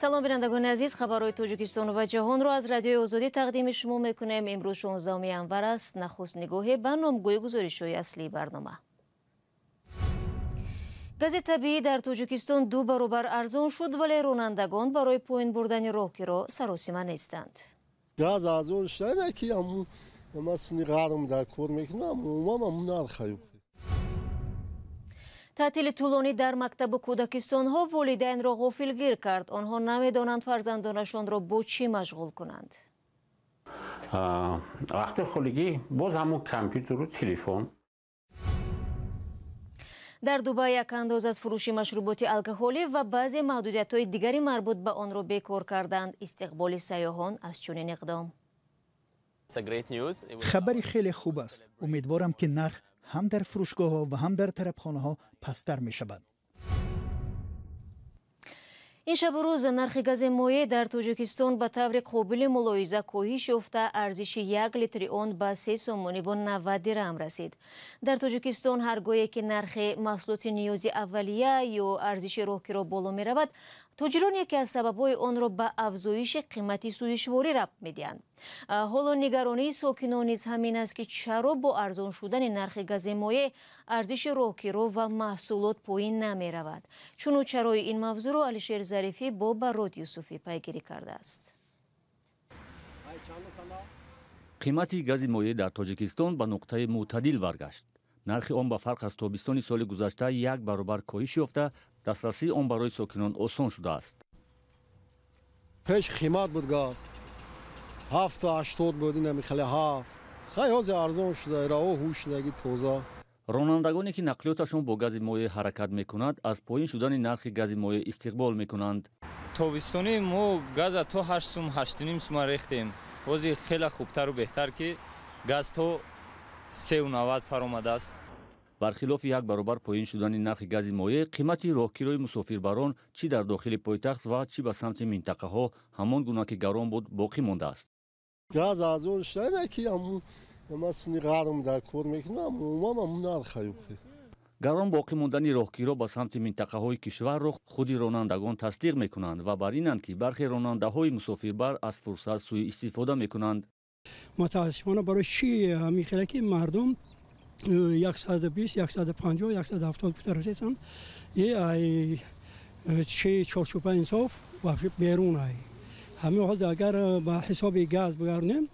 салом бинандагони азиз, хабарҳои Тоҷикистону ва ҷаҳонро аз радиои Озодӣ тақдими шумо мекунем. Имрӯз 16 январ аст. Нахуст нигоҳе ба номгӯи гузоришҳои аслии барнома. гази табиӣ дар Тоҷикистон 2 баробар арзон шуд, вале ронандагон барои поин бурдани роҳгиро саросима нестанд. газ арзон шуда ки масни ғарм дар кор мекунам, умам нархаю. таътили тӯлонӣ дар мактабу кӯдакистонҳо волидайнро ғофилгир кард. онҳо намедонанд фарзандонашонро бо чӣ машғул кунанд. вақти хулигӣ боз ҳамун компютеру телефон. дар Дубай як андоз аз фурӯши машруботи алкоҳолӣ ва баъзе маҳдудиятҳои дигари марбут ба онро бекор карданд. истиқболи сайёҳон аз чунин иқдом. хабари хеле хуб аст. умедворам ки нарх ҳам дар фурӯшгоҳҳо ва ҳам дар тарабхонаҳо пасттар мешавад. ин шабу рӯз нархи гази моеъ дар Тоҷикистон ба таври қобили мулоҳиза коҳиш ёфта, арзиши 1 литри он ба 3 сомониву 90 дирҳам расид. дар Тоҷикистон ҳар гоҳе ки нархи маҳсулоти ниёзи аввалия ё арзиши роҳгиро боло меравад, тоҷирон яке аз сабабҳои онро ба афзоиши қимати сӯишворӣ рабт медиҳанд. ҳоло нигаронии сокинон низ ҳамин аст ки чаро бо арзон шудани нархи гази моеъ арзиши роҳгиро ва маҳсулот поин намеравад. чуну чарои ин мавзӯъро Алишер Зарифӣ бо Барод Юсуфӣ пайгирӣ кардааст. қимати гази моеъ дар Тоҷикистон ба нуқтаи мӯътадил баргашт. нархи он ба фарқ аз тобистони соли гузашта 1 баробар коҳиш ёфта, дастрасии он барои сокинон осон шудааст. пеш қимат буд газ 7-80 буд, намихали 7. хай ҳозир арзон шуда, раҳо ҳуш шудаги тоза. ронандагоне ки нақлиёташон бо гази моеъ ҳаракат мекунад, аз поин шудани нархи гази моеъ истиқбол мекунанд. тобистони мо газа то 8 сум 8.5 сум рехтем. ҳозир хеле хубтару беҳтар ки газ то 3.90 фаромадааст. бархилофи 1 баробар поин шудани нархи гази моеъ, қимати роҳгирои мусофирбарон чӣ дар дохили пойтахт ва чӣ ба самти минтақаҳо ҳамон гуна ки гарон буд боқӣ мондааст. газ арзон шуда ки масни ғарм дар кор мекунам, умам нархаю. гарон боқӣ мондани роҳгиро ба самти минтақаҳои кишварро худи ронандагон тасдиқ мекунанд ва бар инанд ки бархе ронандаҳои мусофирбар аз фурсат сӯи истифода мекунанд. متاسفانه برای چی میخواد که مردم 120 150 170 پتر رسیدن یه چه چارچوب انصاف و بیرون ای همه حال اگر با حساب گاز بگردیم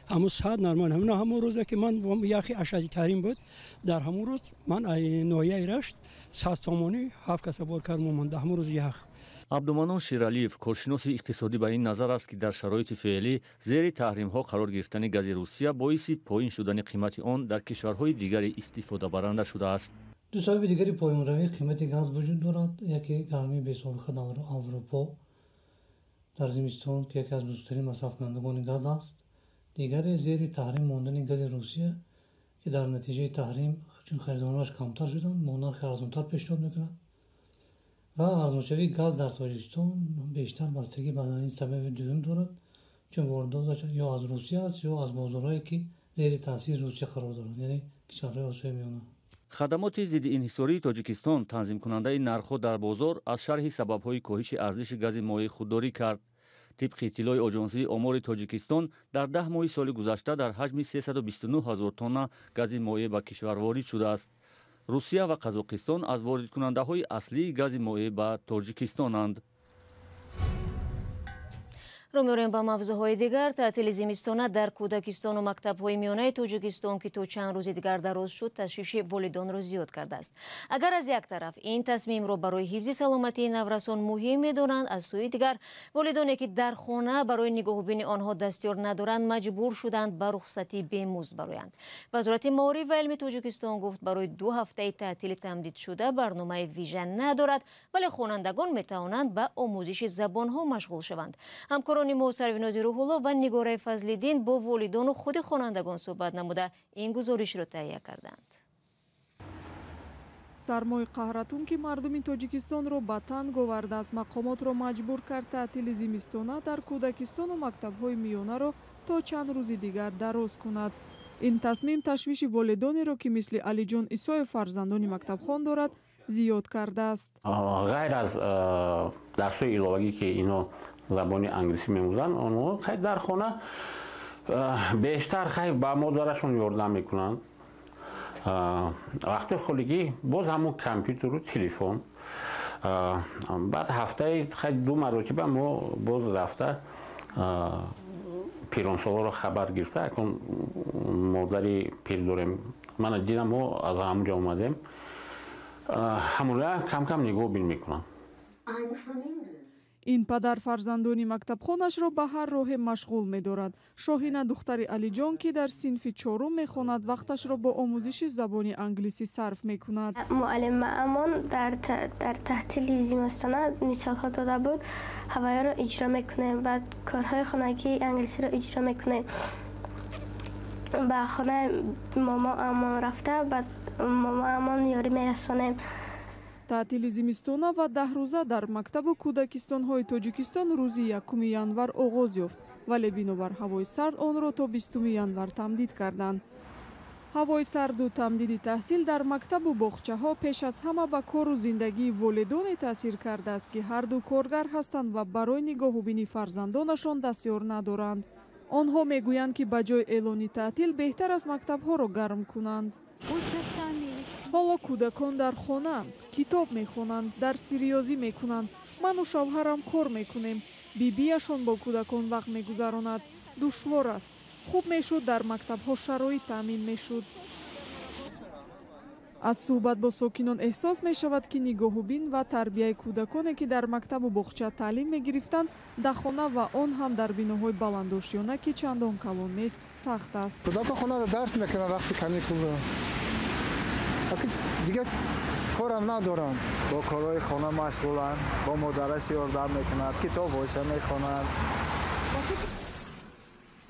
همون صد نرمان همون روزه که من یخی اشدی ترین بود در همون روز من ای نویه رشت 100 تومانی 7 کسب بار کردم من در همون روز یخ. абдуманон ширалиев, коршиноси иқтисодӣ ба ин назар аст ки дар шароити феълӣ зери таҳримҳо қарор гирифтани гази Русия боиси поин шудани қимати он дар кишварҳои дигари истифодабаранда шудааст. ду сабаби дигари поинравии қимати газ вуҷуд дорад. яке гармии бесобиқа дар аврупо дар зимистон ки яке аз бузургтарин масрафкунандагони газ аст. дигаре зери таҳрим мондани гази Русия ки дар натиҷаи таҳрим чун харидонааш камтар шуданд, мо нархи арзонтар пешниҳод мекунад ва арзоншавии газ дар Тоҷикистон бештар бастагӣ ба ин сабаби дуюм дорад, чун воридоташ ё аз Русия аст ё аз бозорҳое ки зери таъсири Русия қарор доранд, яъне кишварҳои Осиёи Миёна. хадамоти зиддиинҳисории Тоҷикистон танзимкунандаи нархҳо дар бозор аз шарҳи сабабҳои коҳиши арзиши гази моеъ худдорӣ кард. тибқи иттилои оҷонсии омори Тоҷикистон дар 10 моҳи соли гузашта дар ҳаҷми 329 000 тонна гази моеъ ба кишвар ворид шудааст. русия ва қазоқистон аз воридкунандаҳои аслии гази моеъ ба Тоҷикистонанд. ро меорем ба мавзӯъҳои дигар. таътили зимистона дар кӯдакистону мактабҳои миёнаи Тоҷикистон ки то чанд рӯзи дигар дароз шуд, ташвиши волидонро зиёд кардааст. агар аз як тараф ин тасмимро барои ҳифзи саломатии наврасон муҳим медонанд, аз сӯи дигар волидоне ки дар хона барои нигоҳубини онҳо дастёр надоранд, маҷбур шуданд ба рухсатӣ бемузд бароянд. вазорати маориф ва илми Тоҷикистон гуфт барои 2 ҳафтаи таътили тамдидшуда барномаи вижа надорад, вале хонандагон метавонанд ба омӯзиши забонҳо машғул шаванд. ҳамкорони мо Сарвинози Рӯҳулло ва Нигораи Фазлиддин бо волидону худи хонандагон суҳбат намуда ин гузоришро таҳия карданд. сармои қаҳратун ки мардуми Тоҷикистонро ба танг овардааст, мақомотро маҷбур кард таътили зимистона дар кӯдакистону мактабҳои миёнаро то чанд рӯзи дигар дароз кунад. ин тасмим ташвиши волидонеро ки мисли Алиҷон Исоев фарзандони мактабхон дорад зиёд кардааст. غیر از درس‌های иловагӣ ки ино забони англисӣ меомӯзанд, онҳо хай дар хона бештар хай ба модарашон ёрдам мекунанд. вақти холигӣ боз ҳамун компютеру телефон. баъд ҳафтаи хай 2 маротиба мо боз рафта пиронсолоро хабар гирифта, акун модари пир дорем. Мана дидам мо аз ҳамунҷо омадем. ҳамуна кам-кам нигоҳ бин мекунам. ин падар фарзандони мактабхонашро ба ҳар роҳе машғул медорад. Шоҳина духтари Алиҷон ки дар синфи 4 мехонад, вақташро бо омӯзиши забони англисӣ сарф мекунад. муаллимаамон дар таътили зимистона мисолҳо дода буд, ҳавояро иҷро мекунем, баъд корҳои хонагии англисиро иҷро мекунем. ба хонаи момоамон рафта, баъд момоамон ёрӣ мерасонем. таътили зимистона ва 10 рӯза дар мактабу кӯдакистонҳои Тоҷикистон рӯзи 1 январ оғоз ёфт, вале бинобар ҳавои сард онро то 20 январ тамдид карданд. ҳавои сарду тамдиди таҳсил дар мактабу боғчаҳо пеш аз ҳама ба кору зиндагии волидоне таъсир кардааст, ки ҳарду коргар ҳастанд ва барои нигоҳубини фарзандонашон дастёр надоранд. онҳо мегӯянд, ки ба ҷои эълони таътил беҳтар аст мактабҳоро гарм кунанд. ҳоло кӯдакон дар хонаанд, китоб мехонанд, дарси риёзӣ мекунанд. ману шавҳарам кор мекунем. бибияшон бо кӯдакон вақт мегузаронад. душвор аст. хуб мешуд дар мактабҳо шароит таъмин мешуд. аз суҳбат бо сокинон эҳсос мешавад, ки нигоҳубин ва тарбияи кӯдаконе, ки дар мактабу боғча таълим мегирифтанд, дахона ва он ҳам дар биноҳои баландошиёна, ки чандон калон нест, сахт аст. кӯдакон хонада дарс мекунанд вақти каникулро. дигар корам надоранд. бо корҳои хона машғуланд, бо модараш ёрдам мекунад, китобҳоша мехонад.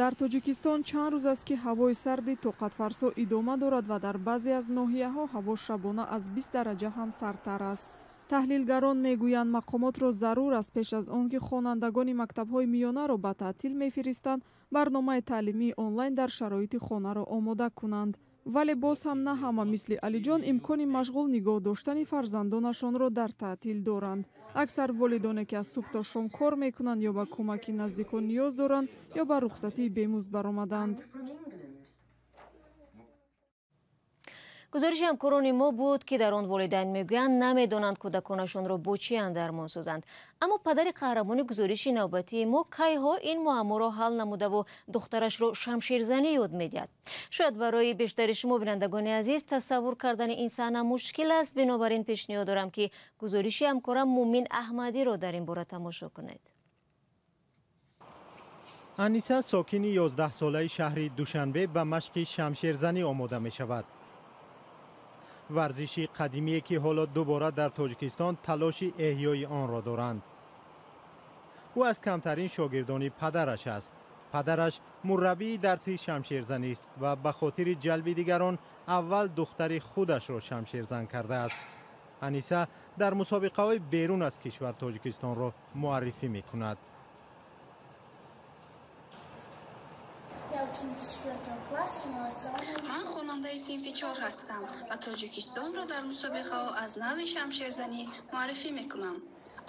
дар тоҷикистон чанд рӯз аст ки ҳавои сарди тоқатфарсо идома дорад ва дар баъзе аз ноҳияҳо ҳаво шабона аз 20 дараҷа ҳам сардтар аст. таҳлилгарон мегӯянд мақомотро зарур аст пеш аз он ки хонандагони мактабҳои миёнаро ба таътил мефиристанд, барномаи таълимии онлайн дар шароити хонаро омода кунанд. вале боз ҳам на ҳама мисли Алиҷон имкони машғул нигоҳ доштани фарзандонашонро дар таътил доранд. аксар волидоне ки аз субҳ то шом кор мекунанд ё ба кӯмаки наздикон ниёз доранд ё ба рухсатии бемузд баромаданд. гузориши ҳамкорони мо буд, ки дар он волидайн мегӯянд намедонанд кӯдаконашонро бо чӣ андармон созанд. аммо падари қаҳрамони гузориши навбатии мо кайҳо ин муамморо ҳал намудаву духтарашро шамширзанӣ ёд медиҳад. шояд барои бештари шумо бинандагони азиз тасаввур кардани ин саҳна мушкил аст, бинобар ин пешниҳод дорам, ки гузориши ҳамкорам Мумин Аҳмадиро дар ин бора тамошо кунед. аниса сокини 11-солаи шаҳри Душанбе ба машқи шамширзанӣ омода мешавад. варзиши қадимие ки ҳоло дубора дар Тоҷикистон талоши эҳёи онро доранд. ӯ аз камтарин шогирдони падараш аст. падараш мураббии дарси шамширзанист ва ба хотири ҷалби дигарон аввал духтари худашро шамширзан кардааст. аниса дар мусобиқаҳои берун аз кишвар Тоҷикистонро муаррифӣ мекунад. ман хонандаи синфи 4 ҳастам ва Тоҷикистонро дар мусобиқаҳо аз нави шамширзанӣ муаррифӣ мекунам.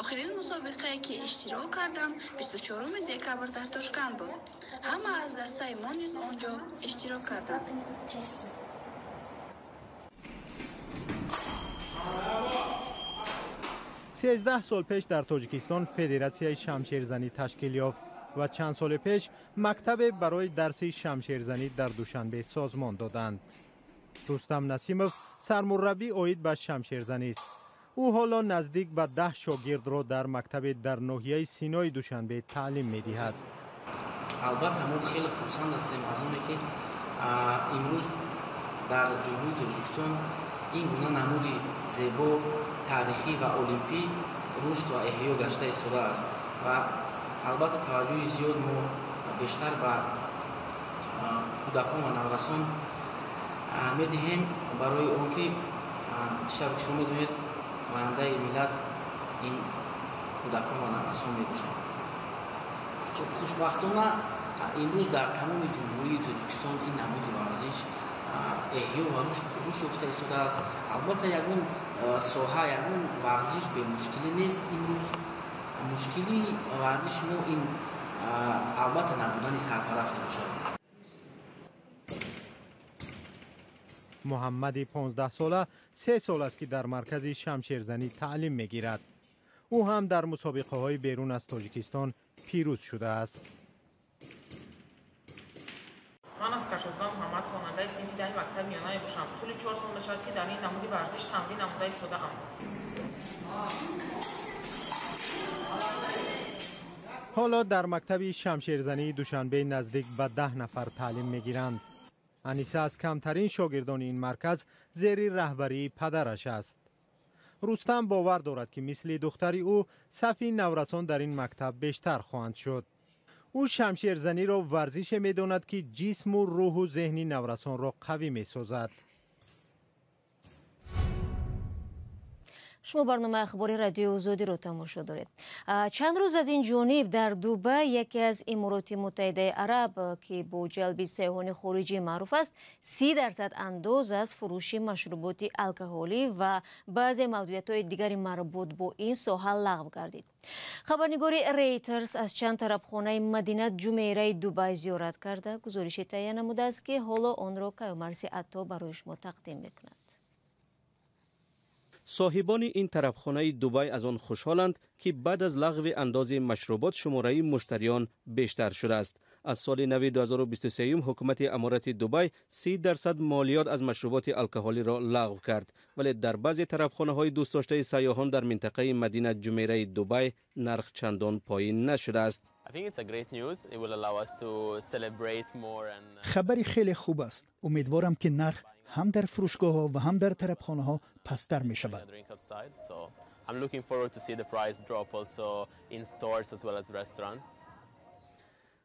охирин мусобиқае ки иштирок кардам 24 декабр дар Тошканд буд. ҳама аз дастаи мо низ онҷо иштирок карданд. سیزده سال پیش در تاجیکستان فدراسیای شمشیرزنی تشکیل یافت و چند سال پیش مکتب برای درس شمشیرزنی در دوشنبه سازمان دادند. رستم نسیمов سرمربی اوید به شمشیرزنی است. او حالا نزدیک به 10 شاگرد را در مکتب در ناحیه سینای دوشنبه تعلیم می‌دهد. البته ما خیلی خوشحال هستیم از اون که امروز در جمهوری تاجیکستان این گونه نمودی زیبا تاریخی و المپی رشد و احیا گشته ایستاده است و البته توجه زیاد ما بیشتر به کودکان و نوجوانان می‌دهیم برای اون که شما می‌دونید آینده ملت این کودکان و نوجوانان می‌باشند. خوشبختانه имрӯз дар тамоми ҷумҳурии тоҷикистон ин намуди варзиш эҳё ва рушд ёфта истодааст. албатта ягон соҳа ягон варзиш бемушкилӣ нест. имрӯз мушкили варзиши мо ин албатта набудани сарпараст мебошад. محمد 15 ساله 3 سال است که در مرکز شمشیرزنی تعلیم میگیرد. او هم در مسابقه های بیرون از تاجیکستان پیروز شده است. من از کشف‌زدم محمد خواننده صنف 10 مکتب میانه باشم. طول 4 سال میشود که در این نمود ورزش تمرین نموده ایستاده‌ام. حالا در مکتب شمشیرزنی دوشنبه نزدیک به 10 نفر تعلیم میگیرند. انیسه از کمترین شاگردان این مرکز زیر رهبری پدرش است. رستم باور دارد که مثل دختری او صفی نورسان در این مکتب بیشتر خواهند شد. او شمشیرزنی را ورزش می‌داند که جسم و روح و ذهنی نورسان را قوی می‌سازد. شما برنامه اخباری رادیو آزادی رو تماشا دارید. چند روز از این جانب در دوبای یکی از امارات متحده عرب که با جلب سیاحان خارجی معروف است 30% انداز از فروش مشروبات الکلی و بعضی محدودیت‌های دیگری مربوط با این ساحه لغو گردید. خبرنگار ریترز از چند طرفخانه مدینه جمیره دوبای زیارت کرده گزارش تهیه نموده است که حالا آن را کیومرثی عطا برای شما تقدیم می‌کند. صاحبان این طرفخانه دوبای از آن خوشحالند که بعد از لغو انداز مشروبات شماره مشتریان بیشتر شده است. از سال نو 2023 حکومت امارت دوبای 30% مالیات از مشروبات الکلی را لغو کرد، ولی در بعضی طرفخانه های دوست داشته سیاحان در منطقه مدینه جمیره دوبای نرخ چندان پایین نشده است. خبری خیلی خوب است. امیدوارم که نرخ هم در فروشگاه ها و هم در طرفخانه ها پستر می شود.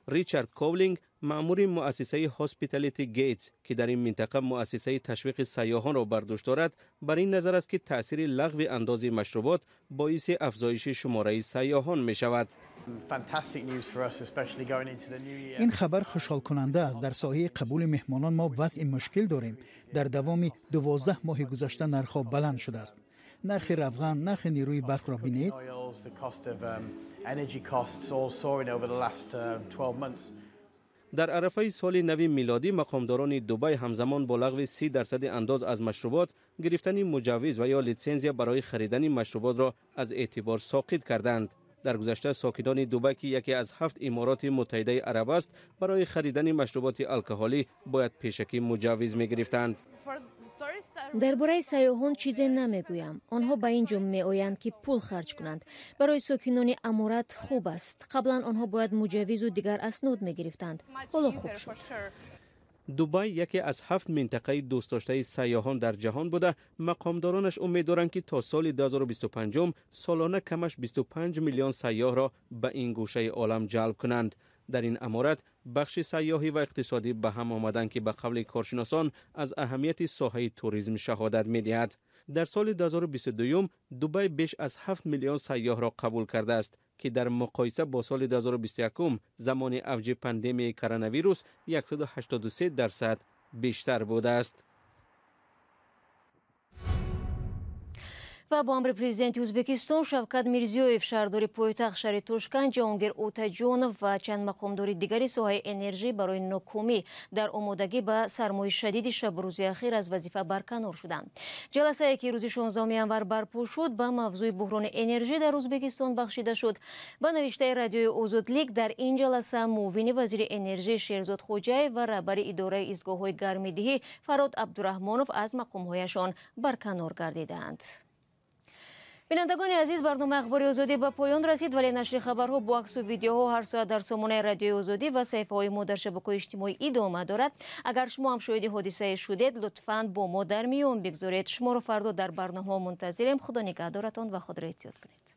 ریچارد کوولینگ مأمور مؤسسه هاسپیتالیتی گیتس که در این منطقه مؤسسه تشویق سیاحان را بر دوش دارد بر این نظر است که تأثیر لغو انداز مشروبات باعث افزایش شماره سیاحان می شود. این خبر خوشحال کننده است. در ساحه قبول مهمانان ما وضع مشکل داریم. در دوام 12 ماه گذشته نرخ بلند شده است. نرخ روغن، نرخ نیروی برق را بینید. در عرفه سال نو میلادی مقامداران دوبای همزمان با لغو 30% انداز از مشروبات گرفتن مجوز و یا لیسانس برای خریدن مشروبات را از اعتبار ساقط کردند. در گذشته ساکنان دوبای که یکی از 7 امارات متحده عرب است برای خریدن مشروبات الکلی باید پیشکی مجوز می گرفتند. درباره سیاحان چیزی نمیگویم. آنها به اینجا می آیند که پول خرج کنند. برای ساکنان امارات خوب است. قبلا آنها باید مجوز و دیگر اسناد می گرفتند. حالا خوب شد. دوبای یکی از 7 منطقه دوست داشته سیاحان در جهان بوده. مقامدارانش امیدوارند که تا سال 2025 سالانه کمش 25 میلیون سیاح را به این گوشه عالم جلب کنند. در این امارات بخش سیاحی و اقتصادی به هم آمدند که به قول کارشناسان از اهمیت ساحه توریسم شهادت می‌دهد. در سال 2022 دوبای بیش از 7 میلیون سیاح را قبول کرده است که در مقایسه با سال 2021 زمان اوج پاندمی کرونا ویروس 183% بیشتر بوده است. و با امر پرزیدنت ازبکستان شوکت میرزیویف شهرداری پایتخت شهر توشکند جهانگیر اوتاجونов و چند مقامداری دیگری ساحه انرژی برای ناکامی در آمادگی به سرمای شدید شب روز اخیر از وظیفه برکنار شدند. جلسه که روز 16 ینور برپا شد به موضوع بحران انرژی در ازبکستان بخشیده شد. به نوشته رادیوی آزادلیک در این جلسه معاون وزیر انرژی شیرزاد خوجای و رهبر اداره ایستگاه‌های گرمایدهی فراد عبدالرحمانوف از مقام‌هایشان برکنار گردیدند. بینندگان عزیز برنامه اخباری آزادی به پایان رسید ولی نشر خبرها با عکس و ویدیوها هر ساعت در سامانه رادیو آزادی و صفحه‌های ما در شبکه‌های اجتماعی ادامه دارد. اگر شما هم شاهد حادثه شدید لطفاً با ما در میون بگذارید. شما رو فردا در برنامه منتظریم. خدا نگهدارتان و خود را احتیاط کنید.